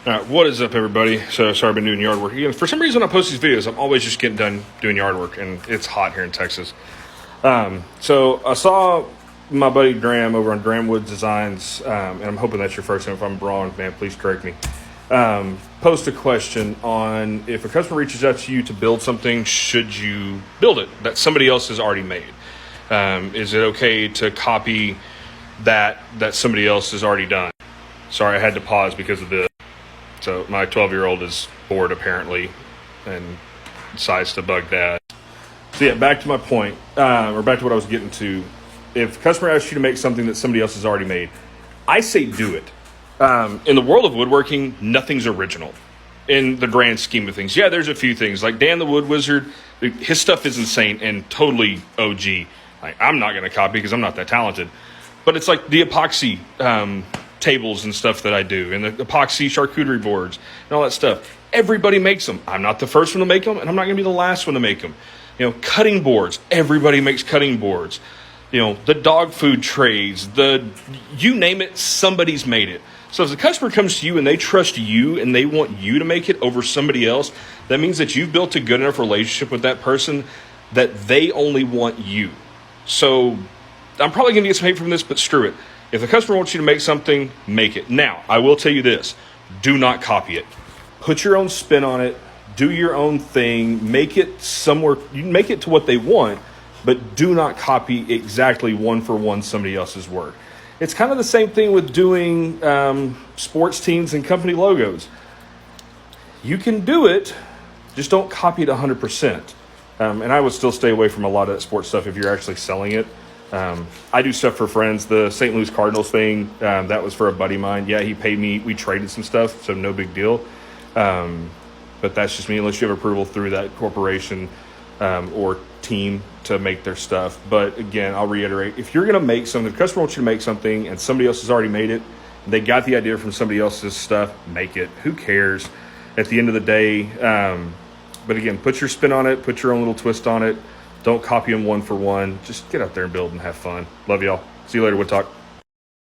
All right, what is up, everybody? So sorry I've been doing yard work again. For some reason, when I post these videos, I'm always just getting done doing yard work, and it's hot here in Texas. So I saw my buddy Graham over on Graham Woods Designs, and I'm hoping that's your first name. If I'm wrong, man, please correct me. Post a question on if a customer reaches out to you to build something, should you build it that somebody else has already made? Is it okay to copy that somebody else has already done? Sorry, I had to pause because of this. So my 12-year-old is bored apparently and decides to bug dad. So yeah, back to my point, or back to what I was getting to. If a customer asks you to make something that somebody else has already made, I say do it. In the world of woodworking, nothing's original in the grand scheme of things. Yeah, there's a few things. Like Dan the Wood Wizard, his stuff is insane and totally OG. Like, I'm not going to copy because I'm not that talented. But it's like the epoxy tables and stuff that I do, and the epoxy charcuterie boards and all that stuff. Everybody makes them. I'm not the first one to make them, and I'm not going to be the last one to make them. You know, cutting boards. Everybody makes cutting boards. You know, the dog food trays, you name it, somebody's made it. So if the customer comes to you and they trust you and they want you to make it over somebody else, that means that you've built a good enough relationship with that person that they only want you. So I'm probably going to get some hate from this, but screw it. If the customer wants you to make something, make it. Now, I will tell you this. Do not copy it. Put your own spin on it. Do your own thing. Make it somewhere. You can make it to what they want, but do not copy exactly one for one somebody else's work. It's kind of the same thing with doing sports teams and company logos. You can do it, just don't copy it 100%. And I would still stay away from a lot of that sports stuff if you're actually selling it. I do stuff for friends. The St. Louis Cardinals thing, that was for a buddy of mine. Yeah, he paid me. We traded some stuff, so no big deal. But that's just me, unless you have approval through that corporation or team to make their stuff. But again, I'll reiterate, if you're going to make something, the customer wants you to make something and somebody else has already made it, and they got the idea from somebody else's stuff, make it. Who cares at the end of the day? But again, put your spin on it, put your own little twist on it. Don't copy them one for one. Just get out there and build and have fun. Love y'all. See you later. Wood Talk.